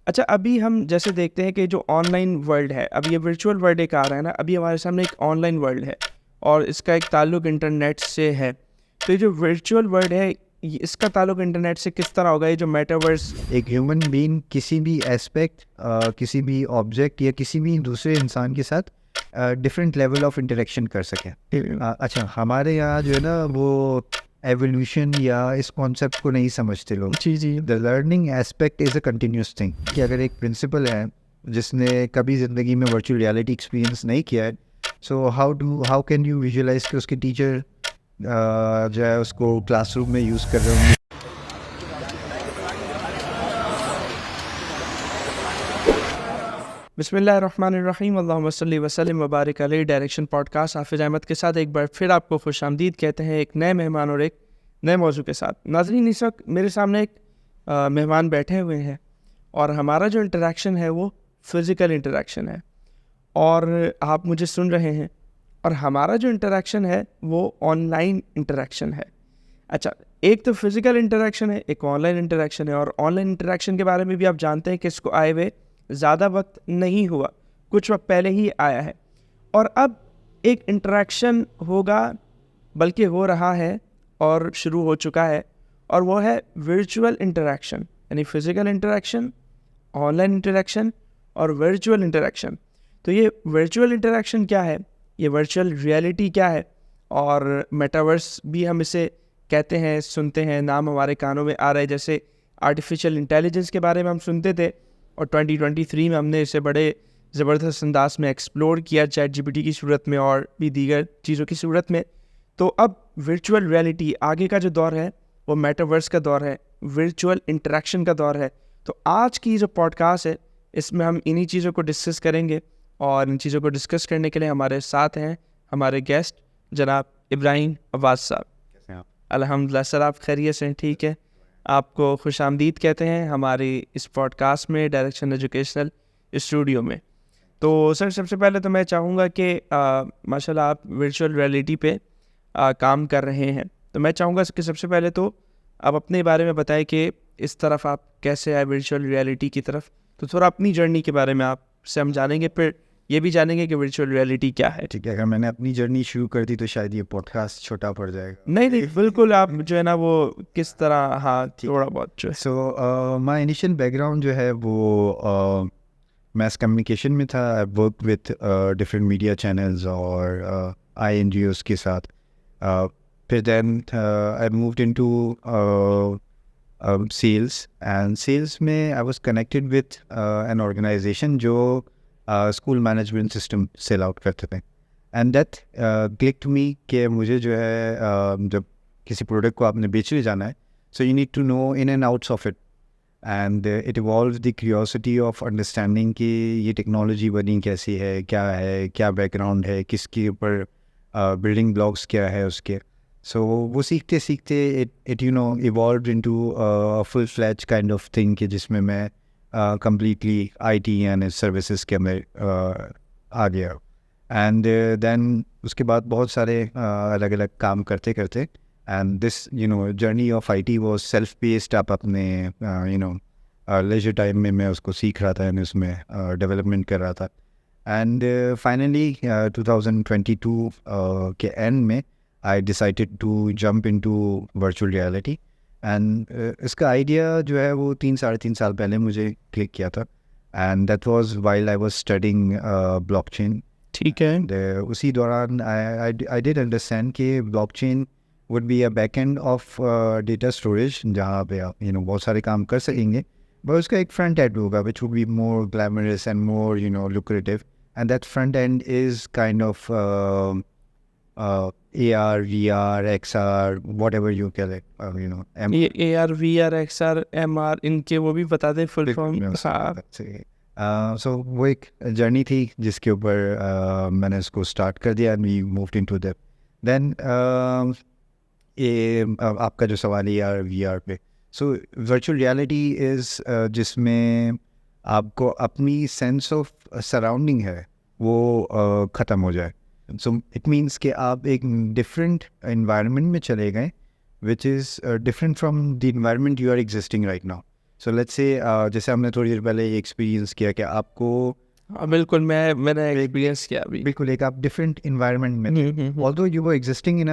اچھا ابھی ہم جیسے دیکھتے ہیں کہ جو آن لائن ورلڈ ہے، اب یہ ورچوئل ورلڈ ایک آ رہا ہے نا، ابھی ہمارے سامنے ایک آن لائن ورلڈ ہے اور اس کا ایک تعلق انٹرنیٹ سے ہے. تو یہ جو ورچوئل ورلڈ ہے اس کا تعلق انٹرنیٹ سے کس طرح ہوگا؟ یہ جو میٹاورس ایک ہیومن بینگ کسی بھی ایسپیکٹ کسی بھی آبجیکٹ یا کسی بھی دوسرے انسان کے ساتھ ڈفرینٹ لیول آف انٹریکشن کر سکے. اچھا ہمارے یہاں جو ہے نا وہ ایولیوشن یا اس کانسیپٹ کو نہیں سمجھتے لوگ. جی the learning aspect is a continuous thing. کہ اگر ایک پرنسپل ہے جس نے کبھی زندگی میں ورچوئل ریالٹی ایکسپیرینس نہیں کیا ہے، so how can you visualise کہ اس کے ٹیچر جو ہے اس کو کلاس روم میں یوز کر رہے ہوں گے. بسم اللہ الرحمن الرحیم، اللہم صلی وسلم وبارک علیہ. ڈائریکشن پوڈ کاسٹ حافظ احمد کے ساتھ ایک بار پھر آپ کو خوش آمدید کہتے ہیں، ایک نئے مہمان اور ایک نئے موضوع کے ساتھ. ناظرین، اس وقت میرے سامنے ایک مہمان بیٹھے ہوئے ہیں اور ہمارا جو انٹریکشن ہے وہ فزیکل انٹریکشن ہے اور آپ مجھے سن رہے ہیں، اور ہمارا جو انٹریکشن ہے وہ آن لائن انٹریکشن ہے. اچھا، ایک تو فزیکل انٹریکشن ہے، ایک آن لائن انٹریکشن ہے. اور آن لائن انٹریکشن کے بارے میں بھی آپ جانتے ہیں کہ اس کو آئے ہوئے زیادہ وقت نہیں ہوا، کچھ وقت پہلے ہی آیا ہے. اور اب ایک انٹریکشن ہوگا، بلکہ ہو رہا ہے اور شروع ہو چکا ہے، اور وہ ہے ورچوئل انٹریکشن. یعنی physical interaction, on line interaction اور ورچوئل انٹریکشن. تو یہ ورچوئل انٹریکشن کیا ہے، یہ ورچوئل ریئلٹی کیا ہے، اور میٹاورس بھی ہم اسے کہتے ہیں، سنتے ہیں، نام ہمارے کانوں میں آ رہا ہے. جیسے آرٹیفیشیل انٹیلیجنس کے بارے میں ہم سنتے تھے، اور 2023 میں ہم نے اسے بڑے زبردست انداز میں ایکسپلور کیا، چیٹ جی پی ٹی کی صورت میں اور بھی دیگر چیزوں کی صورت میں. تو اب ورچوئل ریئلٹی آگے کا جو دور ہے وہ میٹاورس کا دور ہے، ورچوئل انٹریکشن کا دور ہے. تو آج کی جو پوڈ کاسٹ ہے اس میں ہم انہی چیزوں کو ڈسکس کریں گے، اور ان چیزوں کو ڈسکس کرنے کے لیے ہمارے ساتھ ہیں ہمارے گیسٹ جناب ابراہیم عباس صاحب. الحمدللہ سر، آپ خیریت سے ہیں؟ ٹھیک ہے، آپ کو خوش آمدید کہتے ہیں ہماری اس پوڈ کاسٹ میں، ڈائریکشن ایجوکیشنل اسٹوڈیو میں. تو سر سب سے پہلے تو میں چاہوں گا کہ ماشاء اللہ آپ ورچوئل ریئلٹی پہ کام کر رہے ہیں، تو میں چاہوں گا کہ سب سے پہلے تو آپ اپنے بارے میں بتائیں کہ اس طرف آپ کیسے آئے ورچوئل ریئلٹی کی طرف. تو تھوڑا اپنی جرنی کے بارے میں آپ سے ہم جانیں گے، پھر یہ بھی جانیں گے کہ ورچوئل ریئلٹی کیا ہے. ٹھیک ہے، اگر میں نے اپنی جرنی شروع کر دی تو شاید یہ پوڈ کاسٹ چھوٹا پڑ جائے گا. نہیں بالکل، آپ جو ہے نا وہ کس طرح، ہاں تھوڑا بہت جو ہے. So my initial background جو ہے وہ میس کمیونیکیشن میں تھا. I work with different media channels اور آئی این جی اوز کے ساتھ. پھر then I moved in to sales, and sales میں I was connected with an organisation جو school management system sell out کرتے تھے. And that click to me کہ مجھے جو ہے جب کسی پروڈکٹ کو آپ نے بیچنے جانا ہے، so you need to know in and outs of it. And it evolves the curiosity of understanding کہ یہ ٹیکنالوجی بنی کیسی ہے، کیا بیک گراؤنڈ ہے، کس کے اوپر بلڈنگ بلاکس کیا ہے اس کے. سو وہ سیکھتے سیکھتے it you know evolved into full fledge kind of thing کہ جس میں میں completely IT and services کے اندر آ گیا. اینڈ دین اس کے بعد بہت سارے الگ الگ کام کرتے کرتے، and this you know journey of I T was self based. آپ اپنے یو نو لیجر ٹائم میں اس کو سیکھ رہا تھا، اس میں ڈیولپمنٹ کر رہا تھا. اینڈ فائنلی 2022 کے اینڈ میں I decided to jump into virtual reality. And اس کا آئیڈیا جو ہے وہ 3-3.5 سال پہلے مجھے کلک کیا تھا، and that was while I was studying blockchain. ٹھیک ہے، اسی دوران آئی ڈیڈ انڈرسٹینڈ کہ blockchain would be a back end of data storage, جہاں پہ آپ بہت سارے کام کر سکیں گے، بٹ اس کا ایک فرنٹ اینڈ ہوگا which would be more glamorous and more lucrative. And that front end is kind of A R V R X R whatever you یو کہہ لیں. A R V R X R M R, ان کے وہ بھی بتا دیں full form. سو وہ ایک جرنی تھی جس کے اوپر میں نے اس کو اسٹارٹ کر دیا، and we moved in to then. دین آپ کا جو سوال ہے آر وی آر پہ، سو ورچوئل ریئلٹی از جس میں آپ کو اپنی سینس آف سراؤنڈنگ ہے وہ ختم ہو جائے. سو اٹ مینس کہ آپ ایک ڈفرینٹ انوائرمنٹ میں چلے گئے which is different from the environment you are existing right now. So let's say جیسے ہم نے تھوڑی دیر پہلے یہ ایکسپیرینس کیا کہ آپ کو بالکل میں نے ایکسپیرینس کیا ابھی. بالکل ایک آپ ڈفرینٹ انوائرمنٹ میں تھے, although you were existing in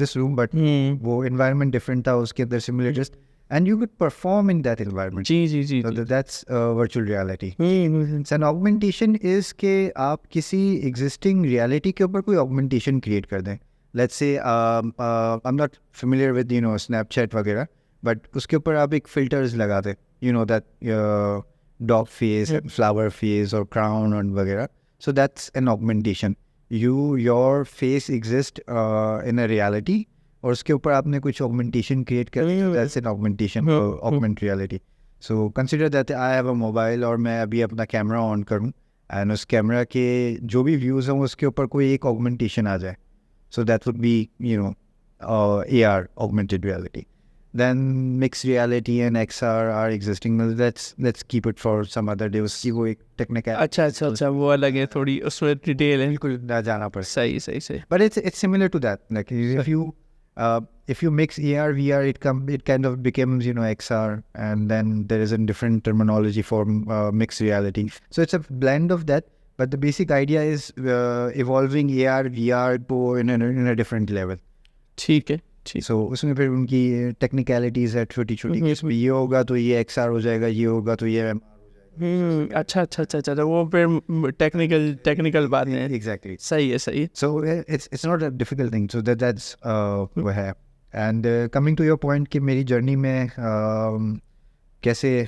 this room, but وہ انوائرمنٹ ڈفرینٹ تھا, اس کے اندر سمولیٹرز, and you could perform in that environment. G. So that's virtual reality. It's an augmentation is کہ آپ کسی existing reality کے اوپر کوئی augmentation create کر دیں. Let's say I'm not familiar with Snapchat وغیرہ, but اس کے اوپر آپ ایک filters لگا دیں, that dog face, flower face اور crown اور وغیرہ. So that's an augmentation. Your face exists in a reality, اور اس کے اوپر آپ نے کچھ augmentation create کر دی. That's an augmentation, augment reality. So consider that I have a mobile اور میں ابھی اپنا کیمرہ آن کروں اینڈ اس کیمرہ کے جو بھی ویوز ہوں اس کے اوپر کوئی ایک augmentation آ جائے. So that would be AR, augmented reality. Then mixed reality and XR are existing. Let's keep it for some other day. اس کی وہ ایک ٹیکنیکل اچھا وہ الگ ہے, تھوڑی اس میں ڈیٹیل ہے. بالکل نہ جانا پڑے. صحیح. But it's similar to that. Like if you mix AR VR, it kind of becomes XR, and then there is a different terminology for mixed reality. So it's a blend of that. But the basic idea is evolving AR VR کو in a different level. ٹھیک ہے. سو اس میں پھر ان کی technicalities ہے چھوٹی یہ ہوگا تو یہ XR ہو جائے گا, یہ ہوگا تو یہ اچھا وہ پھر ٹیکنیکل بات ہے. ایگزیکٹلی. صحیح ہے. So it's not a difficult thing. So that's وہ ہے. And coming to your point کہ میری جرنی میں کیسے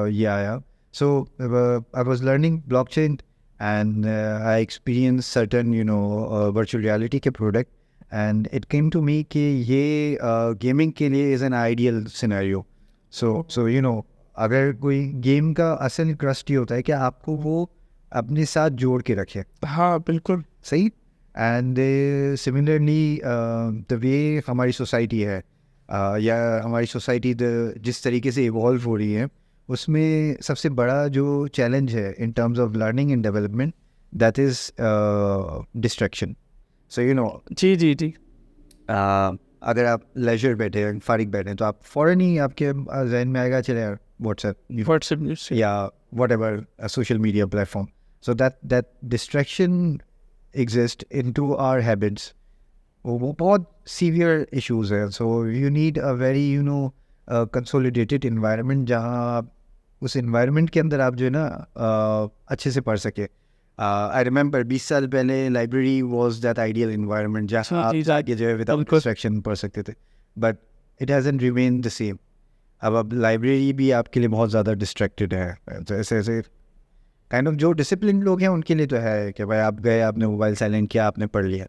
یہ آیا. So I was learning blockchain and I experience certain virtual reality کے product, and it came to me کہ یہ گیمنگ کے لیے is an ideal scenario. So اگر کوئی گیم کا اصل کرسٹ یہ ہوتا ہے کہ آپ کو وہ اپنے ساتھ جوڑ کے رکھے. ہاں بالکل صحیح. اینڈ سملرلی دا وے ہماری سوسائٹی ہے یا ہماری سوسائٹی جس طریقے سے ایوالو ہو رہی ہے, اس میں سب سے بڑا جو چیلنج ہے in terms of learning and development, that is distraction. So جی اگر آپ لیجر بیٹھے ہیں, فارغ بیٹھے ہیں, تو آپ فوراً ہی آپ کے ذہن میں آئے گا چلے یار واٹس ایپ یا whatever social media platform. So that distraction exist in to are habits. وہ بہت سیویئر ایشوز ہیں. So you need a very consolidated environment, جہاں اس انوائرمنٹ کے اندر آپ جو ہے نا اچھے سے پڑھ سکے. I remember 20 سال پہلے library was that ideal environment جہاں آپ جا کے جو ہے وداؤٹ ڈسٹریکشن پڑھ سکتے تھے. But it hasn't remain the same. اب لائبریری بھی آپ کے لیے بہت زیادہ ڈسٹریکٹیڈ ہے. ایسے کائنڈ آف جو ڈسپلن لوگ ہیں ان کے لیے تو ہے کہ بھائی آپ گئے, آپ نے موبائل سائلنٹ کیا, آپ نے پڑھ لیا.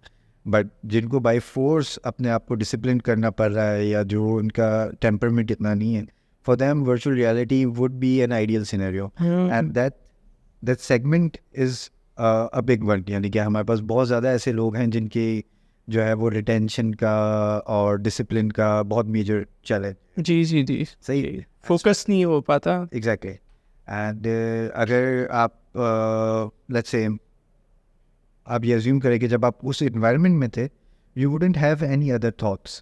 بٹ جن کو بائی فورس اپنے آپ کو ڈسپلن کرنا پڑ رہا ہے یا جو ان کا ٹیمپرمنٹ اتنا نہیں ہے, for them virtual reality would be an ideal scenario. And that segment is a big one. یعنی کہ ہمارے پاس بہت زیادہ ایسے لوگ ہیں جن کی جو ہے وہ ریٹینشن کا اور ڈسپلن کا بہت میجر چیلنج. جی صحیح, فوکس نہیں ہو پاتا. ایگزیکٹلی. اینڈ اگر آپ لیٹس سے آپ یہ ازیوم کریں کہ جب آپ اس انوائرمنٹ میں تھے, you wouldn't have any other thoughts.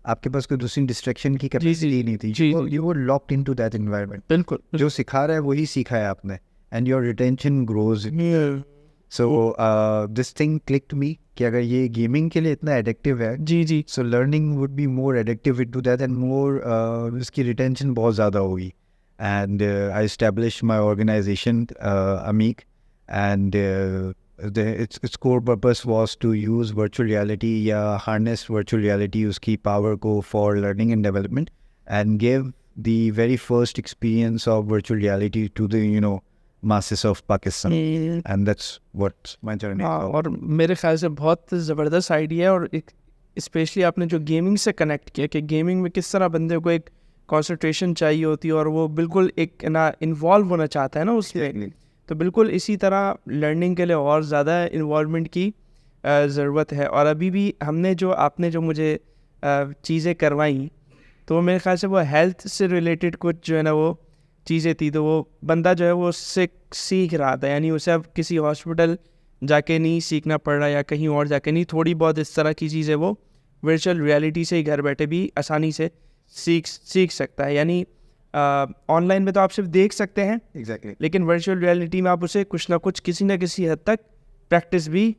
آپ کے پاس کوئی دوسری ڈسٹریکشن کی کیپیسٹی نہیں تھی. You were locked into that environment. بالکل. جو سکھا رہا ہے وہی سیکھا ہے آپ نے, and your retention grows. So this thing clicked me کہ اگر یہ گیمنگ کے لیے اتنا ایڈکٹیو ہے, جی so learning would be more addictive into that and more اس کی retention بہت زیادہ ہوگی. And I established my organization Ameek, and its core purpose was to use virtual reality یا harness virtual reality اس کی power کو for learning and development, and give the very first experience of virtual reality to the masses of Pakistan. And that's what my journey is. اور میرے خیال سے بہت زبردست idea ہے, اور اسپیشلی آپ نے جو گیمنگ سے کنیکٹ کیا کہ گیمنگ میں کس طرح بندے کو ایک کانسنٹریشن چاہیے ہوتی ہے اور وہ بالکل ایک انوالو ہونا چاہتا ہے نا اس میں. تو بالکل اسی طرح لرننگ کے لیے اور زیادہ انوالومنٹ کی ضرورت ہے. اور ابھی بھی ہم نے آپ نے جو مجھے چیزیں کروائیں تو میرے خیال سے وہ ہیلتھ سے ریلیٹڈ کچھ جو ہے نا وہ چیزیں تھی, تو وہ بندہ جو ہے وہ اس سے سیکھ رہا تھا. یعنی اسے اب کسی ہاسپٹل جا کے نہیں سیکھنا پڑ رہا یا کہیں اور جا کے نہیں, تھوڑی بہت اس طرح کی چیزیں وہ ورچوئل ریالٹی سے ہی گھر بیٹھے بھی آسانی سے سیکھ سکتا ہے. یعنی آن لائن میں تو آپ صرف دیکھ سکتے ہیں ایگزیکٹلی. لیکن ورچوئل ریئلٹی میں آپ اسے کچھ نہ کچھ کسی نہ کسی حد تک پریکٹس بھی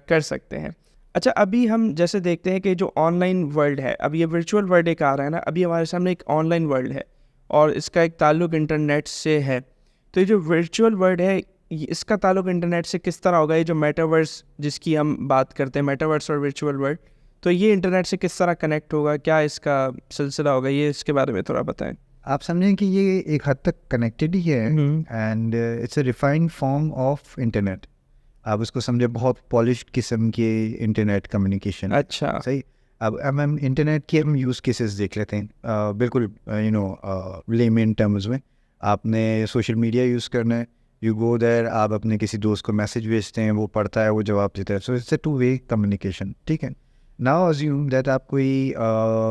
کر سکتے ہیں. اچھا ابھی ہم جیسے دیکھتے ہیں کہ جو آن لائن ورلڈ ہے, اب یہ ورچوئل ورلڈ ایک آ رہا ہے نا, ابھی ہمارے سامنے ایک آن لائن ورلڈ ہے اور اس کا ایک تعلق انٹرنیٹ سے ہے. تو یہ جو ورچوئل ورلڈ ہے اس کا تعلق انٹرنیٹ سے کس طرح ہوگا؟ یہ جو میٹاورس جس کی ہم بات کرتے ہیں, میٹاورس اور ورچوئل ورلڈ, تو یہ انٹرنیٹ سے کس طرح کنیکٹ ہوگا, کیا اس کا سلسلہ ہوگا, یہ اس کے بارے میں تھوڑا بتائیں. آپ سمجھیں کہ یہ ایک حد تک کنیکٹڈ ہی ہے, and it's a refined form of internet. آپ اس کو سمجھے بہت پالشڈ قسم کے انٹرنیٹ کمیونیکیشن. اچھا صحیح. اب ہم انٹرنیٹ کے ہم یوز کیسز دیکھ لیتے ہیں بالکل لیمن ٹرمز میں. آپ نے سوشل میڈیا یوز کرنا ہے, یو گو دیر, آپ اپنے کسی دوست کو میسج بھیجتے ہیں, وہ پڑھتا ہے, وہ جواب دیتا ہے. So it's a 2-way communication. ٹھیک ہے. ناؤ ازیوم دیٹ آپ کوئی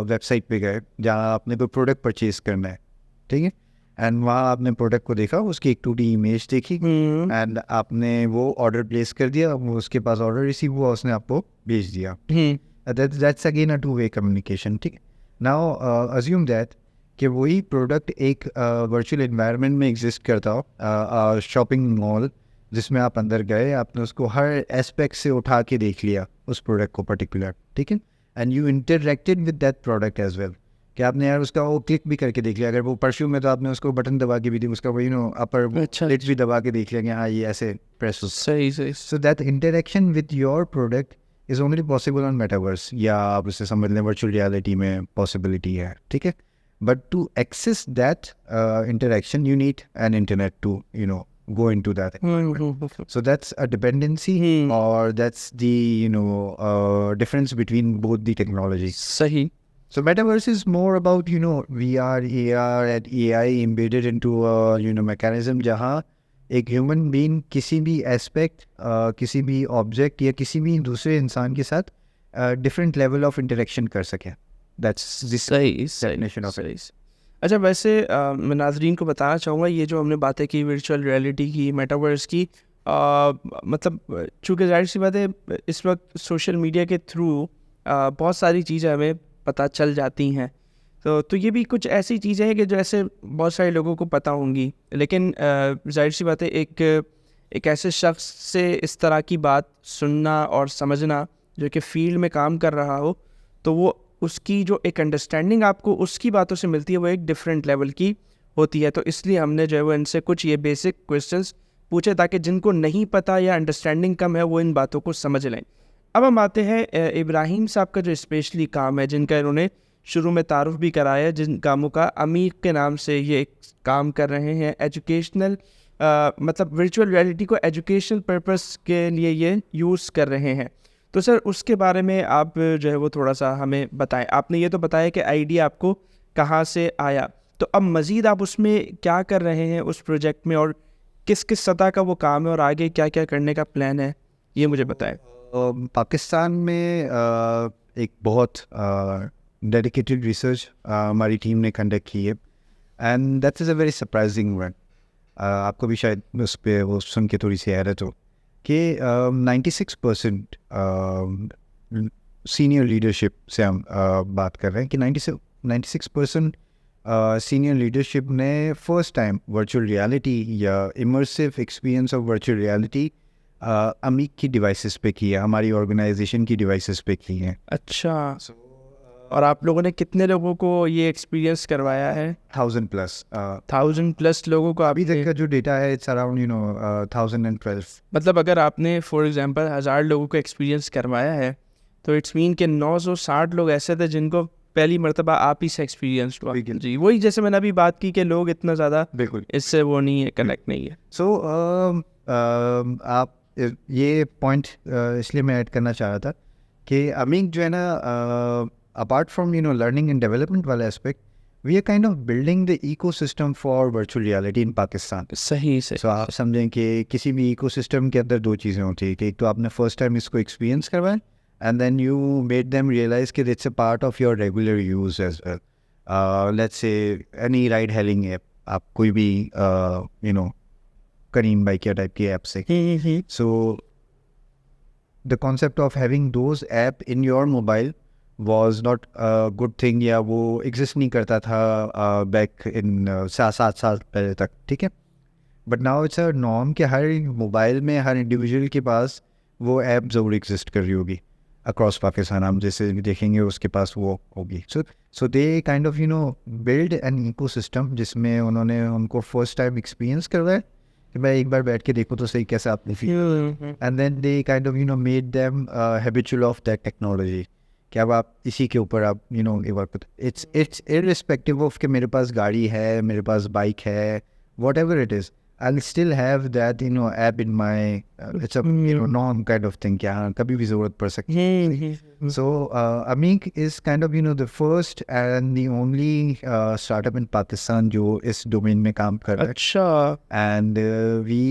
ویب سائٹ پہ گئے جہاں آپ نے کوئی پروڈکٹ پرچیز کرنا ہے. ٹھیک ہے. اینڈ وہاں آپ نے پروڈکٹ کو دیکھا, اس کی ایک 2D امیج دیکھی, اینڈ آپ نے وہ آرڈر پلیس کر دیا, وہ اس کے پاس آرڈر ریسیو ہوا, اس نے آپ کو بھیج دیا. That's again a 2-way communication. ٹھیک ہے. ناؤ ازیوم دیٹ کہ وہی پروڈکٹ ایک ورچوئل انوائرمنٹ میں ایگزسٹ کرتا ہو, شاپنگ مال جس میں آپ اندر گئے, آپ نے اس کو ہر اسپیکٹ سے اٹھا کے دیکھ لیا اس پروڈکٹ کو پرٹیکولر. ٹھیک ہے. And you interacted with that product as well, کہ آپ نے یار اس کا وہ کلک بھی کر کے دیکھ لیا. اگر وہ پرفیوم ہے تو آپ نے اس کو بٹن دبا کے بھی دی, اس کا وہی اپر لٹ بھی دبا کے دیکھ لیا کہ ہاں یہ ایسے پریس. صحیح. So that interaction with your product is only possible on metaverse, یا آپ اسے سمجھ لیں ورچوئل ریالٹی میں پاسبلٹی ہے. ٹھیک ہے. But to access that interaction you need an internet to go into that. So that's a dependency, or that's the difference between both the technologies. Sahi. So metaverse is more about VR, AR and AI embedded into a mechanism jahan ایک human being کسی بھی aspect, کسی بھی object یا کسی بھی دوسرے انسان کے ساتھ ڈفرینٹ لیول آف انٹریکشن کر سکیں. That's this definition of it. اچھا ویسے میں ناظرین کو بتانا چاہوں گا, یہ جو ہم نے باتیں کی ورچوئل ریئلٹی کی, میٹاورس کی, مطلب چونکہ ظاہر سی بات ہے اس وقت سوشل میڈیا کے تھرو بہت ساری چیزیں ہمیں پتہ چل جاتی ہیں, تو یہ بھی کچھ ایسی چیزیں ہیں کہ جو ایسے بہت سارے لوگوں کو پتہ ہوں گی, لیکن ظاہر سی بات ہے ایک ایسے شخص سے اس طرح کی بات سننا اور سمجھنا جو کہ فیلڈ میں کام کر رہا ہو, تو وہ اس کی جو ایک انڈرسٹینڈنگ آپ کو اس کی باتوں سے ملتی ہے وہ ایک ڈفرینٹ لیول کی ہوتی ہے. تو اس لیے ہم نے جو ہے وہ ان سے کچھ یہ بیسک کویسچنس پوچھے تاکہ جن کو نہیں پتہ یا انڈرسٹینڈنگ کم ہے وہ ان باتوں کو سمجھ لیں. اب ہم آتے ہیں ابراہیم صاحب کا جو اسپیشلی کام ہے, جن کا انہوں نے شروع میں تعارف بھی کرایا, جن کاموں کا عمیق کے نام سے یہ کام کر رہے ہیں, ایجوکیشنل مطلب ورچوئل ریئلٹی کو ایجوکیشنل پرپس کے لیے یہ یوز کر رہے ہیں. تو سر اس کے بارے میں آپ جو ہے وہ تھوڑا سا ہمیں بتائیں. آپ نے یہ تو بتایا کہ آئیڈیا آپ کو کہاں سے آیا, تو اب مزید آپ اس میں کیا کر رہے ہیں اس پروجیکٹ میں, اور کس سطح کا وہ کام ہے, اور آگے کیا کیا کرنے کا پلان ہے, یہ مجھے بتائیں. پاکستان میں ایک بہت ڈیڈیکیٹڈ ریسرچ ہماری ٹیم نے کنڈکٹ کی ہے, and that is a very surprising one. آپ کو بھی شاید اس پہ وہ سن کے تھوڑی سی حیرت ہو کہ 96% سینئر لیڈرشپ سے ہم بات کر رہے ہیں کہ 96% سینئر لیڈرشپ نے فرسٹ ٹائم ورچوئل ریالٹی یا امرسیو ایکسپیرئنس آف ورچوئل ریالٹی امیک کی ڈیوائسیز پہ کی ہے, ہماری آرگنائزیشن کی ڈیوائسیز پہ کی ہیں. اچھا, اور آپ لوگوں نے کتنے لوگوں کو یہ ایکسپیرینس کروایا ہے؟ 1000+ لوگوں کو. ابھی تک کا جو ڈیٹا ہے اٹس اراؤنڈ 1012. مطلب اگر آپ نے فار ایگزامپل 1000 لوگوں کو ایکسپیرینس کروایا ہے تو اٹس مین کہ 960 لوگ ایسے تھے جن کو پہلی مرتبہ آپ ہی سے ایکسپیرینس ہوا. جی وہی جیسے میں نے ابھی بات کی کہ لوگ اتنا زیادہ بالکل اس سے وہ نہیں ہے, کنیکٹ نہیں ہے. سو آپ یہ پوائنٹ اس لیے میں ایڈ کرنا چاہ رہا تھا کہ امیک جو ہے نا, apart from learning and development والا aspect, we are kind of building the ecosystem for virtual reality in Pakistan. صحیح. So آپ سمجھیں کہ کسی بھی ایکو سسٹم کے اندر دو چیزیں ہوتی ہیں کہ ایک تو آپ نے فرسٹ ٹائم اس کو ایکسپیرینس کروایا, and then you made them realise کہ it's a part of your regular use as well. Let's say any ride hailing app, آپ کوئی بھی کریم بائک یا ٹائپ کی ایپ سے, so the concept of having those app in your mobile was not good thing, یا وہ exist نہیں کرتا تھا بیک ان 7 سال پہلے تک, ٹھیک ہے. But now it's a norm کہ ہر موبائل میں ہر انڈیویجول کے پاس وہ ایپ ضرور ایگزسٹ کر رہی ہوگی اکراس پاکستان. ہم جیسے دیکھیں گے اس کے پاس وہ ہوگی. So they kind of build an ecosystem جس میں انہوں نے ان کو فرسٹ ٹائم ایکسپیرینس کروایا کہ میں ایک بار بیٹھ کے دیکھوں تو صحیح کیسا آپ نے feel, and then they kind of made them habitual of that technology کہ اب آپ اسی کے اوپر آپ ورک کرتے. اٹس ارسپیکٹیو آف کہ میرے پاس گاڑی ہے, میرے پاس بائک ہے, what ever it is, I'll still have that app in my it's a norm kind of thing کہ ہاں کبھی بھی ضرورت پڑ سکتی ہے. So Ameek is kind of the first and the only startup in Pakistan جو اس ڈومین میں کام کر رہا ہے. اچھا. And we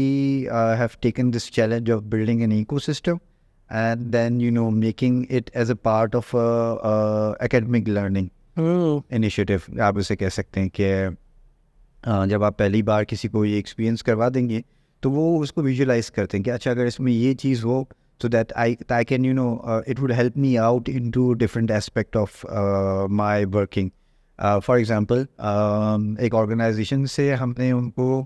have taken this challenge of building an ecosystem and then making it as a part of academic learning initiative. آپ اسے کہہ سکتے ہیں کہ جب آپ پہلی بار کسی کو یہ ایکسپیرینس کروا دیں گے تو وہ اس کو ویژولائز کرتے ہیں کہ اچھا اگر اس میں یہ چیز ہو so that I can it would help me out into different aspect of my working. For example ایک آرگنائزیشن سے ہم نے ان کو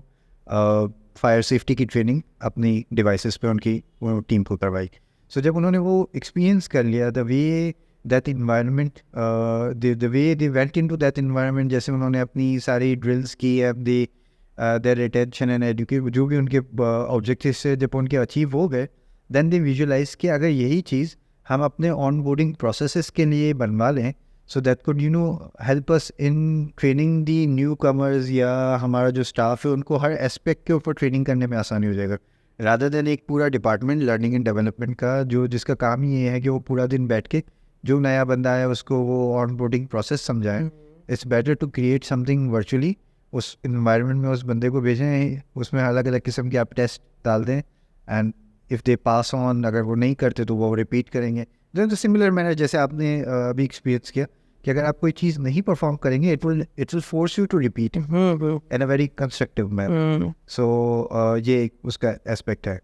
فائر سیفٹی کی ٹریننگ اپنی ڈیوائسز پہ ان کی ٹیم کو کروائی. سو جب انہوں نے وہ ایکسپیرینس کر لیا the way that environment the way they went into that environment, جیسے انہوں نے اپنی ساری ڈرلس کی, their retention and education جو بھی ان کے آبجیکٹیو سے جب ان کے اچیو ہو گئے, then they visualize کہ اگر یہی چیز ہم اپنے آن بورڈنگ پروسیسز کے لیے بنوا لیں so that could help us in training the newcomers, یا ہمارا جو اسٹاف ہے ان کو ہر اسپیکٹ کے اوپر ٹریننگ کرنے میں آسانی ہو جائے گا, rather than ایک پورا ڈپارٹمنٹ لرننگ اینڈ ڈیولپمنٹ کا جس کا کام یہ ہے کہ وہ پورا دن بیٹھ کے جو نیا بندہ ہے اس کو وہ آن بورڈنگ پروسیس سمجھائیں. It's better to create something virtually, اس انوائرمنٹ میں اس بندے کو بھیجیں, اس میں الگ الگ قسم کے آپ ٹیسٹ ڈال دیں, اینڈ اف دے پاس آن, اگر وہ نہیں کرتے تو وہ ریپیٹ کریں گے. دین سملر مینر جیسے آپ نے ابھی ایکسپیرینس کیا کہ اگر آپ کوئی چیز نہیں پرفارم کریں گے it will force you to repeat in a very constructive manner. So یہ اس کا اسپیکٹ ہے.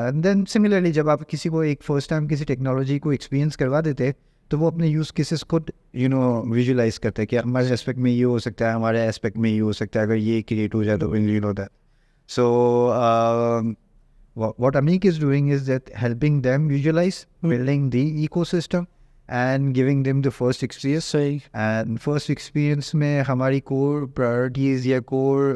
And then similarly جب آپ کسی کو ایک فرسٹ ٹائم کسی ٹیکنالوجی کو ایکسپیرینس کروا دیتے تو وہ اپنے یوز کیسز خود ویژولائز کرتے ہیں کہ ہمارے اسپیکٹ میں یہ ہو سکتا ہے, ہمارے اسپیکٹ میں یہ ہو سکتا ہے, اگر یہ کریٹ ہو جائے تو that. So what Ameek is doing is that helping them visualize, building the ecosystem and giving them the first experience. صحیح. And first experience میں ہماری core priorities یا core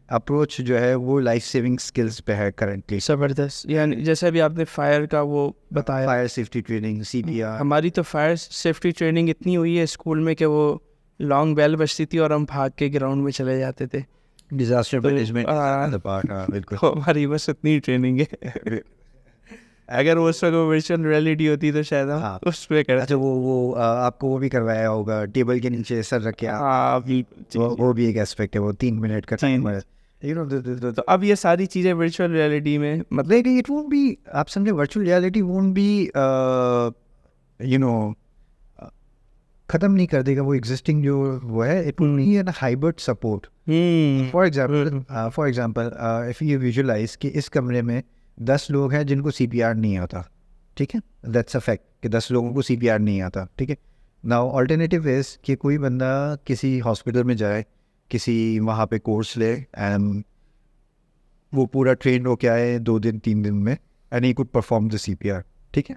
approach جو ہے وہ لائف سیونگ اسکلس پہ ہے کرنٹلی. زبردست. یعنی جیسے ابھی آپ نے فائر کا وہ بتایا, فائر سیفٹی ٹریننگ, CPR. ہماری تو فائر سیفٹی ٹریننگ اتنی ہوئی ہے اسکول میں کہ وہ لانگ بیل بجتی تھی اور ہم بھاگ کے گراؤنڈ میں چلے جاتے تھے. ڈیزاسٹر مینجمنٹ بالکل ہماری بس اتنی ٹریننگ ہے. اگر اس وقت ورچوئل ریئلٹی ہوتی تو شاید ہم اس پہ کریں. اچھا وہ آپ کو وہ بھی کروایا ہوگا ٹیبل کے نیچے سر رکھ کے, وہ بھی ایک اسپیکٹ ہے, وہ 3 منٹ کا ٹائم ہے. تو اب یہ ساری چیزیں ورچوئل ریئلٹی میں مطلب اٹ وونٹ بی, آپ سمجھے ورچوئل ریئلٹی وونٹ بی ختم نہیں کر دے گا وہ ایگزسٹنگ جو وہ ہے. It will be an hybrid support. For example if you visualise کہ اس کمرے میں 10 لوگ ہیں جن کو CPR نہیں آتا, ٹھیک ہے, دیٹس اے فیکٹ کہ 10 لوگوں کو CPR نہیں آتا, ٹھیک ہے. ناؤ آلٹرنیٹیو از کہ کوئی بندہ کسی ہاسپٹل میں جائے, کسی وہاں پہ کورس لے, اینڈ وہ پورا ٹرینڈ ہو کے آئے 2 دن 3 دن میں, and he could perform the CPR, ٹھیک ہے.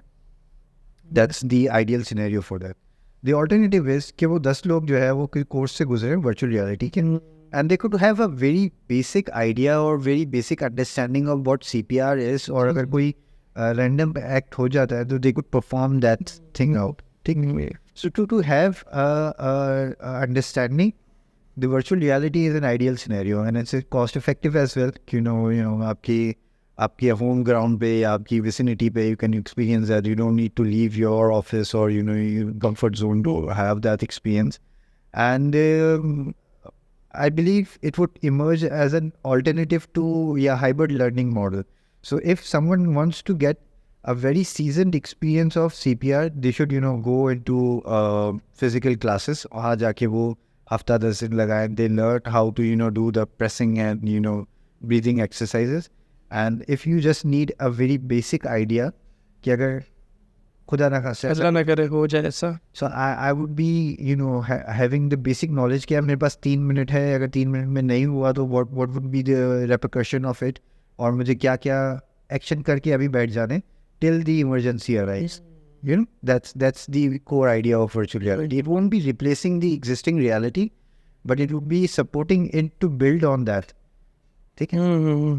That's the ideal scenario for that. The alternative is کہ وہ 10 لوگ جو ہے وہ کورس سے گزرے ورچوئل ریئلٹی کے, and they could have a very basic idea or very basic understanding of what CPR is, اور اگر کوئی random act ہو جاتا ہے تو they could perform that thing out. So to have understanding, the virtual reality is an ideal scenario and it's cost effective as well. آپ کی home ground پہ یا آپ کی vicinity پہ you can experience that. You don't need to leave your office or your comfort zone to have that experience. And I believe it would emerge as an alternative to hybrid learning model. So if someone wants to get a very seasoned experience of CPR, they should go into physical classes. وہاں جا کے وہ ہفتہ 10 دن لگائیں. They learn how to do the pressing and breathing exercises. And if you just need a very basic idea کہ اگر خدا نہ خاصہ اللہ نہ کرے ہو جائے ایسا. So I would be having the basic knowledge کہ میرے پاس 3 منٹ ہے, اگر 3 منٹ میں نہیں ہوا تو what would be the repercussion of it, اور مجھے کیا کیا ایکشن کر کے ابھی بیٹھ جانے till the emergency arise. That's the core idea of virtual reality. It won't be replacing the existing reality, but it would be supporting it to build on that. ٹھیک ہے,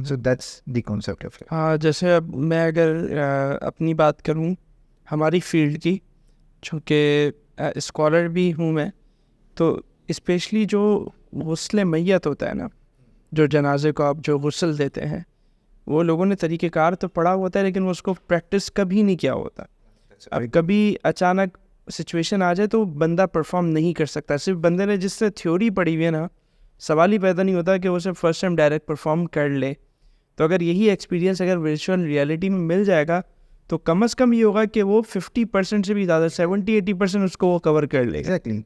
so that's the concept of it. ہاں, جیسے اب میں اگر اپنی بات کروں ہماری فیلڈ کی, چونکہ اسکالر بھی ہوں میں, تو اسپیشلی جو غسل میت ہوتا ہے نا, جو جنازے کو آپ جو غسل دیتے ہیں, وہ لوگوں نے طریقہ کار تو پڑھا ہوتا ہے لیکن وہ اس کو پریکٹس کبھی نہیں کیا ہوتا. اب کبھی اچانک سچویشن آ جائے تو بندہ پرفارم نہیں کر سکتا. صرف بندے نے جس سے تھیوری پڑھی ہوئی ہے نا, سوال ہی پیدا نہیں ہوتا کہ وہ صرف فرسٹ ٹائم ڈائریکٹ پرفارم کر لے. تو اگر یہی ایکسپیرینس اگر ورچوئل ریئلٹی میں مل جائے گا تو کم از کم یہ ہوگا کہ وہ 50% سے بھی زیادہ 70-80% اس کو وہ کور کر لے گا. Exactly.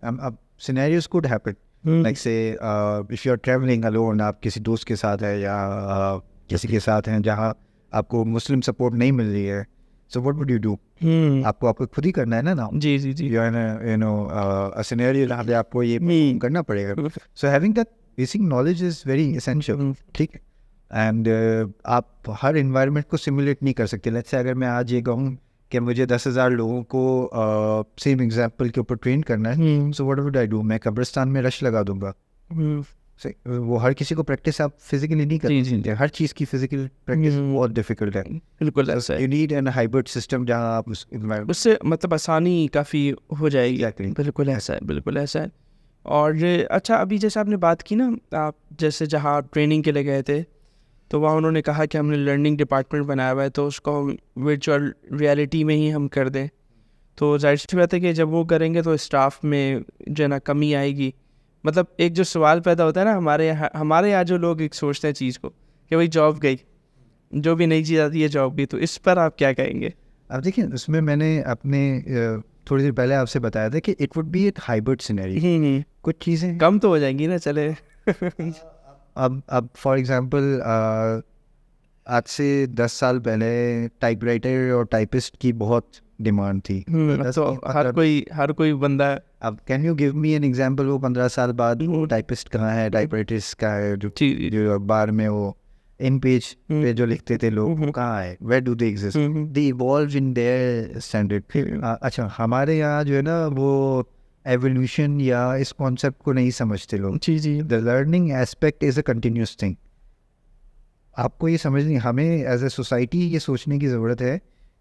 Scenarios could happen. Like say if you're traveling alone, آپ کسی دوست کے ساتھ ہیں یا کسی کے ساتھ ہیں جہاں آپ کو مسلم سپورٹ نہیں مل رہی ہے, so what would you do? آپ کو خود ہی کرنا ہے نا. جی جی جی, scenario جہاں پہ آپ کو یہ کرنا پڑے گا. So having that basic knowledge is very essential. ٹھیک ہے, اینڈ آپ ہر انوائرمنٹ کو سیمولیٹ نہیں کر سکتے. لیٹس سے اگر میں آج یہ کہوں کہ مجھے 10,000 لوگوں کو سیم ایگزامپل کے اوپر ٹرین کرنا ہے, so what would I do, میں قبرستان میں رش لگا دوں گا. وہ ہر کسی کو پریکٹس آپ فزیکلی نہیں کر سکتے. ہر چیز کی فزیکل پریکٹس بہت ڈیفیکلٹ ہے. بالکل ایسا ہے. You need N hybrid system جہاں آپ اس سے مطلب آسانی کافی ہو جائے گی. بالکل ایسا ہے, بالکل ایسا ہے. اور اچھا, ابھی جیسے آپ نے بات کی نا, آپ جیسے جہاں ٹریننگ کے لیے گئے تھے تو وہاں انہوں نے کہا کہ ہم نے لرننگ ڈپارٹمنٹ بنایا ہوا ہے تو اس کو ہم ورچوئل ریئلٹی میں ہی ہم کر دیں. تو ظاہر سی بات ہے کہ جب وہ کریں گے تو اسٹاف میں جو ہے نا کمی آئے گی. مطلب ایک جو سوال پیدا ہوتا ہے نا ہمارے یہاں جو لوگ ایک سوچتے ہیں چیز کو کہ بھائی جاب گئی, جو بھی نئی چیز آتی ہے جاب گئی, تو اس پر آپ کیا کہیں گے؟ اب دیکھیں, اس میں میں نے اپنے تھوڑی دیر پہلے آپ سے بتایا تھا کہ it would be at hybrid scenario. کچھ چیزیں کم تو ہو جائیں گی نا. چلے اب فار ایگزامپل آج سے 10 سال پہلے ٹائپ رائٹر اور ٹائپسٹ کی بہت ڈیمانڈ تھی. تو ہر کوئی بندہ. اب can you give me an example, وہ 15 سال بعد ٹائپسٹ کہاں ہے, ٹائپ رائٹرس کہاں ہے, جو اخبار میں وہ ان پیج پہ جو لکھتے تھے لوگ, وہ کہاں ہے, where do they exist, they evolve in their standard. اچھا, ہمارے یہاں جو ہے نا وہ ایولیوشن یا اس کانسیپٹ کو نہیں سمجھتے لوگ. جی جی, the learning aspect is a continuous thing. آپ کو یہ سمجھنی, ہمیں ایز اے سوسائٹی یہ سوچنے کی ضرورت ہے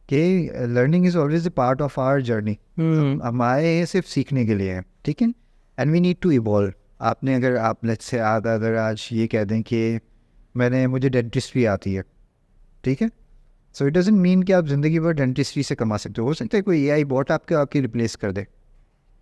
کہ learning is always a part of our journey. ہم آئے ہیں صرف سیکھنے کے لیے ہیں, ٹھیک ہے, and we need to evolve. آپ نے اگر آپ لیٹ سے اگر آج یہ کہہ دیں کہ مجھے ڈینٹسٹری آتی ہے, ٹھیک ہے, سو اٹ ڈزنٹ مین کہ آپ زندگی بھر ڈینٹسٹری سے کما سکتے ہو سکتا ہے کوئی اے آئی بوٹ آپ کی ریپلیس کر دے.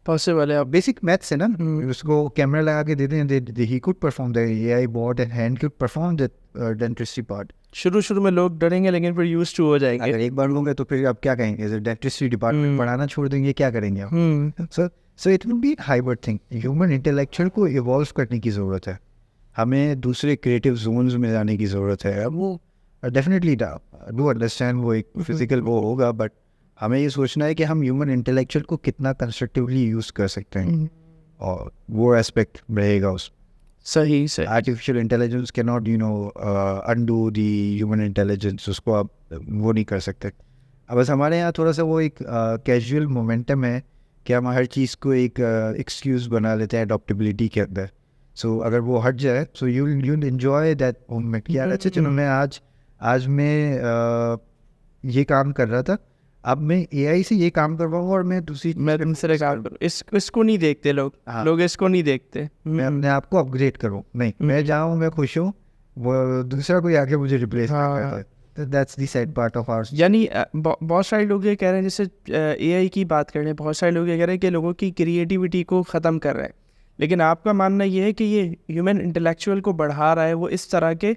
پاسبل ہے. بیسک میتھس ہے نا, اس کو کیمرہ لگا کے دے دیں, he could perform the A I bot and hand could perform the dentistry part. شروع میں لوگ ڈریں گے لیکن پھر یوز ٹو ہو جائیں گے. اگر ایک بار ہوں گے تو پھر آپ کیا کہیں گے, ڈینٹسٹری ڈپارٹمنٹ پڑھانا چھوڑ دیں گے, کیا کریں گے آپ؟ So it will be hybrid thing. Human intellectual کو ایوالو کرنے کی ضرورت ہے, ہمیں دوسرے کریٹو زونز میں جانے کی ضرورت ہے. اب وہ ڈیفینیٹلی ڈو انڈرسٹینڈ وہ ایک فزیکل وہ ہوگا, بٹ ہمیں یہ سوچنا ہے کہ ہم ہیومن انٹلیکچوئل کو کتنا کنسٹرکٹیولی یوز کر سکتے ہیں, اور وہ ایسپیکٹ رہے گا اس. صحیح. آرٹیفیشیل انٹیلیجنس کی not undo the human intelligence, اس کو آپ وہ نہیں کر سکتے. اب بس ہمارے یہاں تھوڑا سا وہ ایک کیجول مومنٹم ہے کہ ہم ہر چیز کو ایک ایکسکیوز بنا لیتے ہیں اڈاپٹیبلٹی کے اندر. سو اگر وہ ہٹ جائے so you enjoy that moment. یار اچھا چلو, میں آج میں یہ کام کر رہا تھا, اب میں اے آئی سے یہ کام کرواؤں اور میں دوسرے کام کروں. اس کو نہیں دیکھتے لوگ اس کو نہیں دیکھتے. میں اپنے آپ کو اپ گریڈ کروں, نہیں میں جاؤں, میں خوش ہوں, وہ دوسرا کوئی آ کے مجھے ریپلیس کرتا ہے. That's the sad part of ours. یعنی بہت سارے لوگ یہ کہہ رہے ہیں, جیسے اے آئی کی بات کر رہے ہیں, بہت سارے لوگ یہ کہہ رہے ہیں کہ لوگوں کی کریٹیوٹی کو ختم کر رہے ہیں, لیکن آپ کا ماننا یہ ہے کہ یہ ہیومن انٹلیکچوئل کو بڑھا رہا ہے. وہ اس طرح کے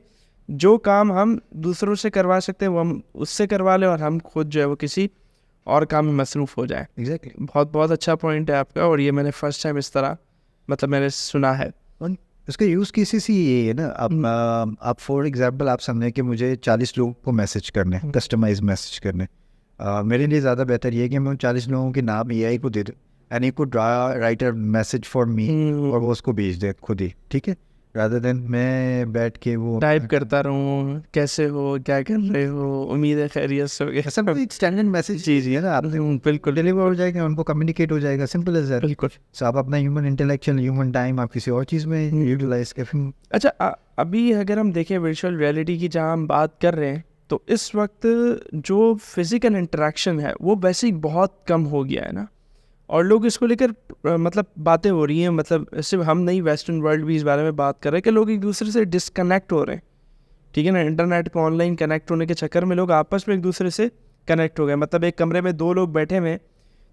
جو کام ہم دوسروں سے کروا سکتے ہیں وہ ہم اس سے کروا لیں, اور ہم خود جو ہے وہ کسی اور کام میں مصروف ہو جائیں. Exactly. بہت اچھا پوائنٹ ہے آپ کا, اور یہ میں نے فرسٹ ٹائم اس طرح مطلب میں نے سنا ہے. اس کا یوز کیسز ہی یہ ہے نا. آپ فار ایگزامپل آپ سمجھیں کہ مجھے 40 لوگوں کو میسج کرنے, کسٹمائز میسج کرنے, میرے لیے زیادہ بہتر یہ ہے کہ میں 40 لوگوں کے نام اے آئی کو دے دوں and he code right a message for me اور وہ اس کو بھیج دے خود ہی, ٹھیک ہے, رادر دین میں بیٹھ کے وہ ٹائپ کرتا رہوں کیسے ہو, کیا کر رہے ہو, امید ہے خیریت سے ہوگی. ایسا کوئی اسٹینڈرڈ میسج چیز ہے نا, آپ نے بالکل ڈیلیور ہو جائے گا, ان کو کمیونیکیٹ ہو جائے گا, سمپل ایز دیٹ. بالکل. سو آپ اپنا ہیومن انٹلیکچوئل ہیومن ٹائم آپ کسی اور چیز میں یوٹیلائز کریں. اچھا ابھی اگر ہم دیکھیں ورچوئل ریئلٹی کی جہاں ہم بات کر رہے ہیں تو اس وقت جو فزیکل انٹریکشن ہے وہ ویسے ہی بہت کم ہو گیا ہے نا, اور لوگ اس کو لے کر مطلب باتیں ہو رہی ہیں, مطلب صرف ہم نہیں ویسٹرن ورلڈ بھی اس بارے میں بات کر رہے ہیں کہ لوگ ایک دوسرے سے ڈسکنیکٹ ہو رہے ہیں, ٹھیک ہے نا. انٹرنیٹ پہ آن لائن کنیکٹ ہونے کے چکر میں لوگ آپس میں ایک دوسرے سے کنیکٹ ہو گئے. مطلب ایک کمرے میں 2 لوگ بیٹھے ہوئے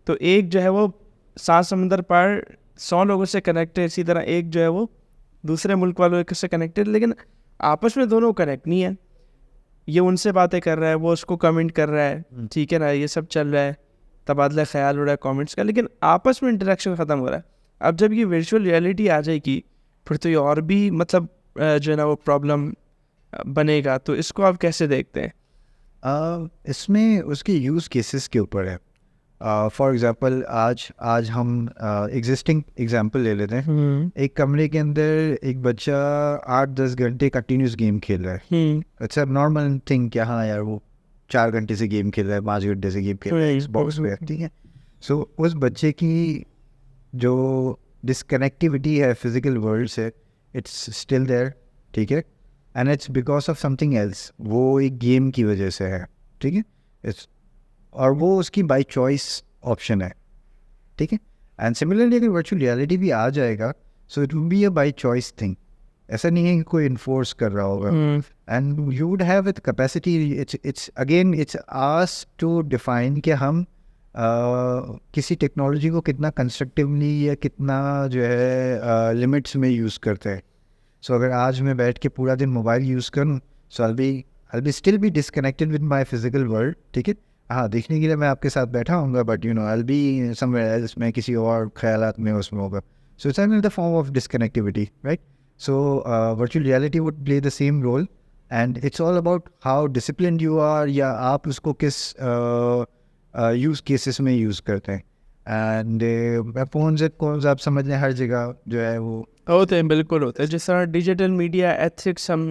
تو ایک جو ہے وہ 7 سمندر پار 100 لوگوں سے کنیکٹ ہے, اسی طرح ایک جو ہے وہ دوسرے ملک والوں سے کنیکٹڈ, لیکن آپس میں دونوں کنیکٹ نہیں ہیں. یہ ان سے باتیں کر رہا ہے, وہ اس کو کمنٹ کر رہا ہے, ٹھیک ہے نا, یہ سب چل رہا ہے, تبادلہ خیال ہو رہا ہے کامنٹس کا, لیکن آپس میں انٹریکشن ختم ہو رہا ہے. اب جب یہ ورچوئل ریئلٹی آ جائے گی پھر تو یہ اور بھی مطلب جو ہے نا وہ پرابلم بنے گا. تو اس کو آپ کیسے دیکھتے ہیں؟ اس میں اس کے یوز کیسز کے اوپر ہے. فار ایگزامپل آج ہم ایگزسٹنگ ایگزامپل لے لیتے ہیں. ایک کمرے کے اندر ایک بچہ 8-10 گھنٹے کنٹینیوس گیم کھیل رہا ہے. اٹس اے نارمل تھنگ کہ ہاں یار وہ 4 گھنٹے سے گیم کھیل رہا ہے, 5 گھنٹے سے گیم کھیل رہا ہے ایکس باکس پہ, ٹھیک ہے. سو اس بچے کی جو ڈسکنیکٹیوٹی ہے فزیکل ورلڈ سے, اٹس اسٹل دیئر, ٹھیک ہے, and it's because of something else. وہ ایک گیم کی وجہ سے ہے, ٹھیک ہے, اور وہ اس کی بائی چوائس آپشن ہے, ٹھیک ہے. اینڈ سملرلی اگر ورچوئل ریئلٹی بھی آ جائے گا so it will be a by choice thing. ایسا نہیں ہے کہ کوئی انفورس کر رہا ہوگا. And you would have it capacity. It's again it's ours to define کہ ہم کسی ٹیکنالوجی کو کتنا کنسٹرکٹیولی یا کتنا جو ہے لمٹس میں یوز کرتے ہیں. سو اگر آج میں بیٹھ کے پورا دن موبائل یوز کروں سو I'll be still be disconnected with my physical world, ٹھیک ہے. ہاں دیکھنے کے لیے میں آپ کے ساتھ بیٹھا ہوں گا but you know I'll be somewhere else, میں کسی اور خیالات میں اس میں ہوگا. So it's another form of disconnectivity, right? So virtual reality would play the same role and it's all about how disciplined you are یا آپ اس کو کس یوز کیسز میں یوز کرتے ہیں. اینڈ فونز آپ سمجھ لیں ہر جگہ جو ہے وہ ہوتے ہیں, بالکل ہوتے ہیں. جس طرح ڈیجیٹل میڈیا ایتھکس ہم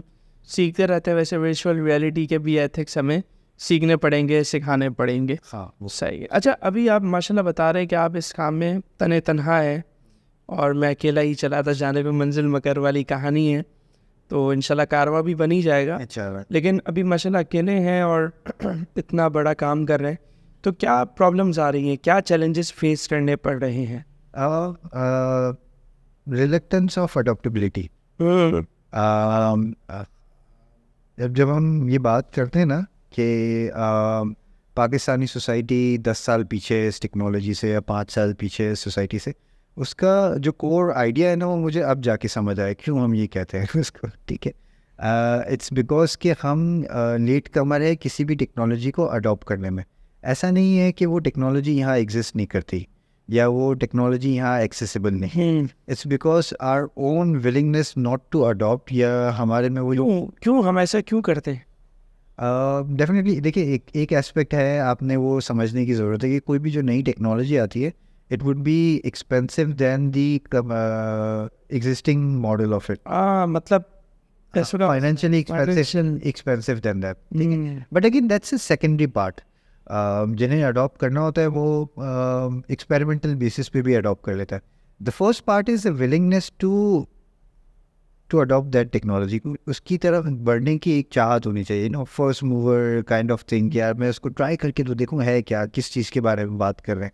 سیکھتے رہتے ہیں ویسے ورچوئل ریئلٹی کے بھی ایتھکس ہمیں سیکھنے پڑیں گے, سکھانے پڑیں گے. ہاں صحیح ہے. اچھا ابھی آپ ماشاء اللہ بتا رہے ہیں کہ آپ اس کام میں تنہا ہیں اور میں اکیلا ہی چلا تھا, جانے پہ منزل مکر والی کہانی ہے, تو انشاءاللہ کارواں بھی بن ہی جائے گا. لیکن ابھی ماشاء اللہ اکیلے ہیں اور اتنا بڑا کام کر رہے ہیں, تو کیا پرابلمز آ رہی ہیں, کیا چیلنجز فیس کرنے پڑ رہے ہیں؟ Reluctance of adaptability. جب ہم یہ بات کرتے ہیں نا کہ پاکستانی سوسائٹی 10 سال پیچھے اس ٹیکنالوجی سے یا 5 سال پیچھے اس سوسائٹی سے, اس کا جو کور آئیڈیا ہے نا وہ مجھے اب جا کے سمجھ آیا کیوں ہم یہ کہتے ہیں اس کو, ٹھیک ہے. اٹس بیکاز کہ ہم لیٹ کمر ہے کسی بھی ٹیکنالوجی کو اڈاپٹ کرنے میں. ایسا نہیں ہے کہ وہ ٹیکنالوجی یہاں ایگزسٹ نہیں کرتی یا وہ ٹیکنالوجی یہاں ایکسیسیبل نہیں. It's because our own willingness not to adapt, یا ہمارے میں وہ کیوں ہم ایسا کیوں کرتے ہیں؟ ڈیفینیٹلی دیکھیے ایک ایسپیکٹ ہے, آپ نے وہ سمجھنے کی ضرورت ہے کہ کوئی بھی جو نئی ٹیکنالوجی آتی ہے it would be expensive than the existing model of it. مطلب financially expensive than that, but again that's a secondary part. جنہیں اڈاپٹ کرنا ہوتا ہے وہ ایکسپیریمنٹل بیسس پہ بھی اڈاپٹ کر لیتا ہے. The first part is a willingness to adapt that technology. اس کی طرف بڑھنے کی ایک چاہت ہونی چاہیے, no first mover kind of thing, یار میں اس کو ٹرائی کر کے تو دیکھوں ہے کیا, کس چیز کے بارے میں بات کر رہے ہیں.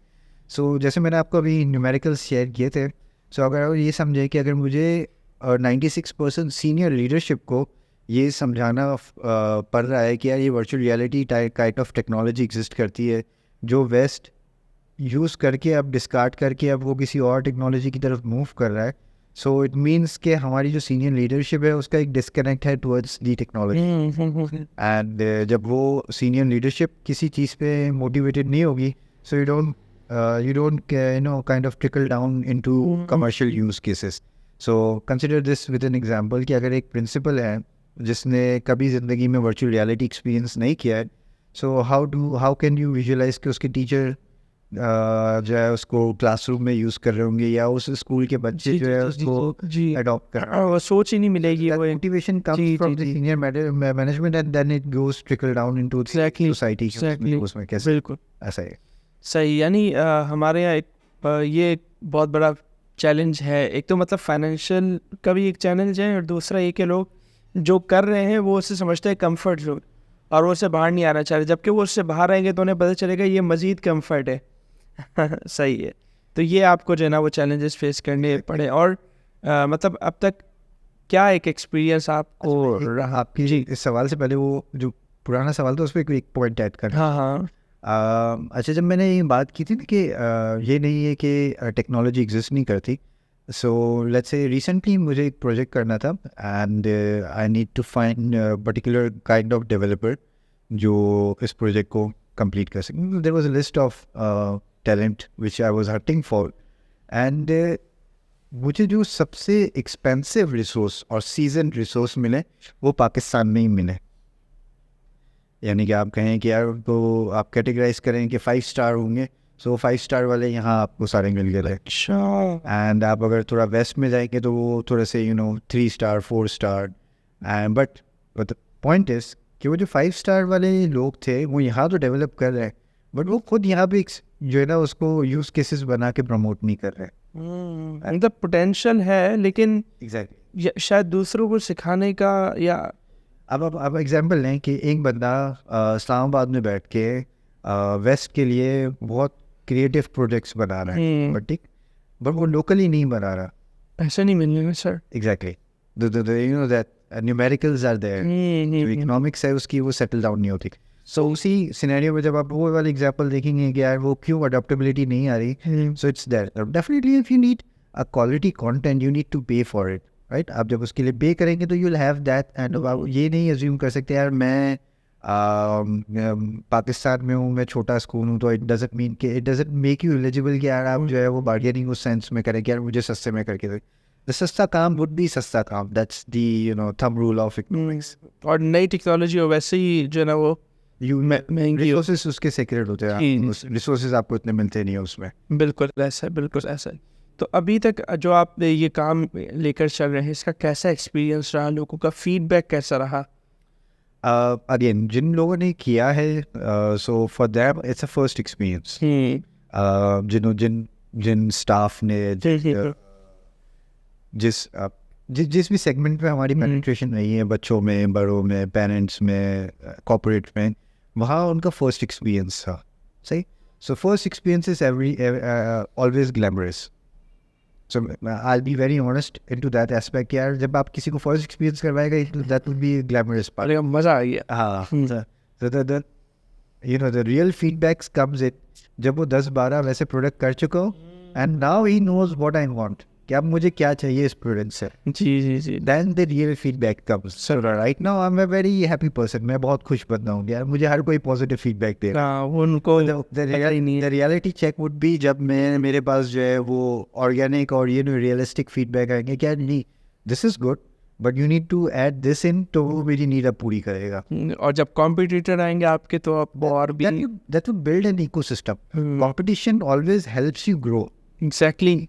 سو جیسے میں نے آپ کو ابھی نیومیریکلس شیئر کیے تھے, سو اگر یہ سمجھے کہ اگر مجھے 96% سینئر لیڈرشپ کو یہ سمجھانا پڑ رہا ہے کہ یار یہ virtual reality kind of technology exist کرتی ہے جو ویسٹ یوز کر کے اب ڈسکارڈ کر کے اب وہ کسی اور ٹیکنالوجی کی طرف موو کر رہا ہے, سو اٹ مینس کہ ہماری جو سینئر لیڈرشپ ہے اس کا ایک ڈسکنیکٹ ہے ٹورڈس دی ٹیکنالوجی. اینڈ جب وہ سینئر لیڈرشپ کسی چیز پہ موٹیویٹیڈ نہیں ہوگی so you don't kind of trickle down into commercial use cases. So consider this with an example کہ اگر ایک پرنسپل ہے جس نے کبھی زندگی میں ورچوئل ریئلٹی ایکسپیرینس نہیں کیا ہے, so how can you visualise کہ اس کے ٹیچر جو ہے اس کو کلاس روم میں یوز کر رہے ہوں گے یا اس اسکول کے بچے جو ہے اس کو اڈاپٹ کر رہے ہیں. وہ سوچ ہی نہیں ملے گی. وہ motivation comes from the senior management and then it goes trickle down into the society. اس میں کیسے بالکل ایسا ہے. صحیح. یعنی ہمارے یہاں یہ ایک بہت بڑا چیلنج ہے. ایک تو مطلب فائنینشیل کا بھی ایک چیلنج ہے, اور دوسرا یہ کہ لوگ جو کر رہے ہیں وہ اسے سمجھتے ہیں کمفرٹ زون, اور وہ اس سے باہر نہیں آنا چاہ رہے, جبکہ وہ اس سے باہر آئیں گے تو انہیں پتہ چلے گا یہ مزید کمفرٹ ہے. صحیح ہے. تو یہ آپ کو جو ہے نا وہ چیلنجز فیس کرنے پڑے. اور مطلب اب تک کیا ایک ایکسپیرینس آپ کو رہا؟ آپ کی اس سوال سے پہلے وہ جو پرانا سوال تھا اس پہ ایک پوائنٹ ایڈ کرنا. ہاں. اچھا, جب میں نے یہ بات کی تھی نا کہ یہ نہیں ہے کہ ٹیکنالوجی ایگزسٹ نہیں کرتی. سو لیٹس سے ریسنٹلی مجھے ایک پروجیکٹ کرنا تھا and I need to find particular kind of developer جو اس پروجیکٹ کو کمپلیٹ کر سکیں. There was a list of talent which I was hunting for, and مجھے جو سب سے ایکسپینسو ریسورس اور سیزن ریسورس ملے وہ پاکستان میں ہی ملے. یعنی کہ آپ کہیں کہ یار تو آپ کیٹیگرائز کریں کہ 5 اسٹار ہوں گے, سو 5 اسٹار والے یہاں آپ کو سارے مل گئے. اچھا. اینڈ آپ اگر تھوڑا ویسٹ میں جائیں گے تو وہ تھوڑے سے 3 star 4 star. But point is کہ وہ جو 5 اسٹار والے لوگ تھے وہ یہاں تو ڈیولپ کر رہے ہیں, بٹ وہ خود یہاں پہ جو ہے نا اس کو یوز کیسز بنا کے پروموٹ نہیں کر رہے. مطلب پوٹینشیل ہے لیکن ایگزیکٹلی شاید دوسروں کو سکھانے کا. یا اب ایگزامپل لیں کہ ایک بندہ اسلام آباد میں بیٹھ کے ویسٹ کے لیے بہت کریٹیو پروجیکٹس بنا رہا ہے, بٹ ٹھیک, بٹ وہ لوکلی نہیں بنا رہا. ایسا نہیں ملنے میں sir. Exactly. You know that numericals are there, جو اکنامکس ہے اس کی وہ سیٹل ڈاؤن نہیں ہوتی. سو اسی سینیریو میں جب آپ وہ والی ایگزامپل دیکھیں گے کہ یار وہ کیوں اڈاپٹیبلٹی نہیں آ رہی, so it's that definitely if you need a quality content you need to pay for it, right. آپ جب اس کے لیے پے کریں گے تو you will have that. And یہ نہیں ایزیوم کر سکتے یار میں پاکستان میں ہوں, میں چھوٹا اسکول ہوں, تو اٹ ڈزنٹ مین کہ it doesn't make you eligible کہ یار آپ جو ہے وہ بارگیننگ اس سینس میں کریں کہ یار مجھے سستے میں کر کے دیں. سستا کام وڈ بی سستا کام. That's the thumb rule of economics. اور نئی ٹیکنالوجی ہو ویسے ہی جو ہے نا وہ ریسورسز اس کے سیکریٹ ہوتے ہیں, ریسورسز آپ کو اتنے ملتے نہیں ہیں اس میں. بالکل ایسا ہے, بالکل ایسا ہے. تو ابھی تک جو آپ یہ کام لے کر چل رہے ہیں اس کا کیسا ایکسپیرینس رہا, لوگوں کا فیڈ بیک کیسا رہا؟ اگین جن لوگوں نے کیا ہے so for them it's a first experience. جن اسٹاف نے جس بھی سیگمنٹ میں ہماری پینیٹریشن رہی ہے, بچوں میں, بڑوں میں, پیرنٹس میں, کارپوریٹ میں, وہاں ان کا فرسٹ ایکسپیرئنس تھا. صحیح. So first experience is always glamorous. So I be very honest in to that aspect. یار جب آپ کسی کو فرسٹ ایکسپیرئنس کروائے گا that will be glamorous part. مزہ آ گیا. ہاں. The real feedbacks comes it جب وہ 10-12 ویسے پروڈکٹ کر چکا ہو and now he knows what I want, کہ اب مجھے کیا چاہیے اس پروڈکٹ سے. جی. Then the real feed back comes. Sir right now I am a very happy person. میں بہت خوش بندہ ہوں یار, مجھے ہر کوئی پازیٹیو فیڈ بیک دے رہا ہے. ان کو ریئلٹی چیک وڈ بی جب میرے پاس جو ہے وہ آرگینک اور ریئلسٹک فیڈ بیک آئیں گے کہ نہیں this is good but you need to add this in, تو وہ میری نیڈ اب پوری کرے گا. اور جب کمپیٹیٹر آئیں گے آپ کے تو آپ اور بھی that will build an ecosystem. Competition always helps you grow. Exactly.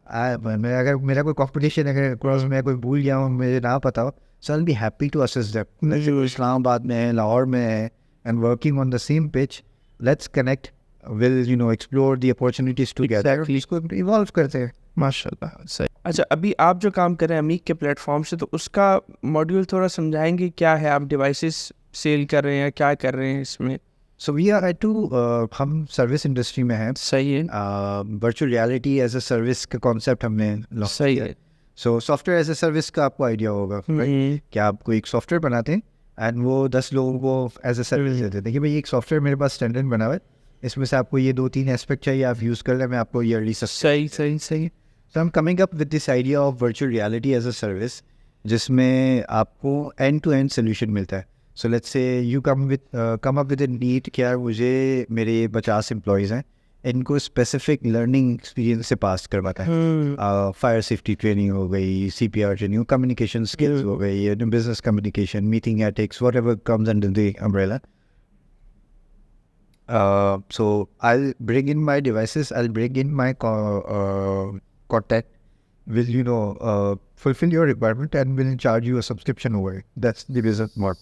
اگر میرا کوئی کمپٹیشن اگر کراس میں کوئی بھول گیا ہوں, مجھے نہ پتا ہو, so I be happy to assist them. Islamabad میں ہے, لاہور میں ہے, and working on the same pitch, let's connect, will explore the opportunities together, اس کو ایوالو کرتے ہیں. ماشاء اللہ. صحیح. اچھا, ابھی آپ جو کام کر رہے ہیں امیک کے پلیٹ فارم سے, تو اس کا ماڈیول تھوڑا سمجھائیں گے کیا ہے؟ آپ ڈیوائسز سیل کر رہے ہیں, کیا کر رہے ہیں اس میں؟ سو وی آر ہم سروس انڈسٹری میں ہیں. صحیح ہے. Virtual reality as a service کا کانسیپٹ ہم نے لانچ صحیح کیا. ہے. So software as a service کا آپ کو آئیڈیا ہوگا کہ آپ کو ایک سافٹ ویئر بناتے ہیں اینڈ وہ 10 لوگوں کو ایز اے سروس دیتے ہیں کہ بھائی ایک سافٹ ویئر میرے پاس اسٹینڈرڈ بنا ہوا ہے, اس میں سے آپ کو یہ 2-3 ایسپیکٹ چاہیے, آپ یوز کر لیں, میں آپ کو ایئرلی صحیح. So I'm coming up with this idea of virtual reality as a service جس میں آپ کو اینڈ ٹو اینڈ سلیوشن ملتا ہے. سو لیٹس سے you come up with a need کہ یار مجھے میرے 50 امپلائیز ہیں, ان کو اسپیسیفک لرننگ ایکسپیرینس سے پاس کرواتا ہے. فائر سیفٹی ٹریننگ ہو گئی, CPR ٹریننگ, کمیونیکیشن اسکلز ہو گئی, business communication, meeting ethics, what ever comes under the umbrella. So I'll bring in my devices, I'll bring in my contact, will fulfill your requirement and will charge you a subscription over it. That's the business model.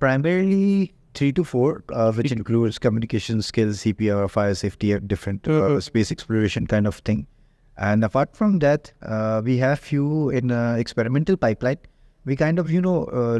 primarily 3 to 4, which includes communication skills, CPR, fire safety, and different space exploration kind of thing. And apart from that, we have few in experimental pipeline. We kind of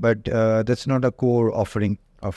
but that's not a core offering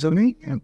so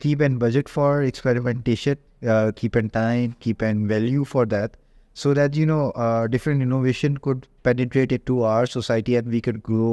keep and budget for experimentation, keep and time, keep and value for that, so that different innovation could penetrate into our society and we could grow.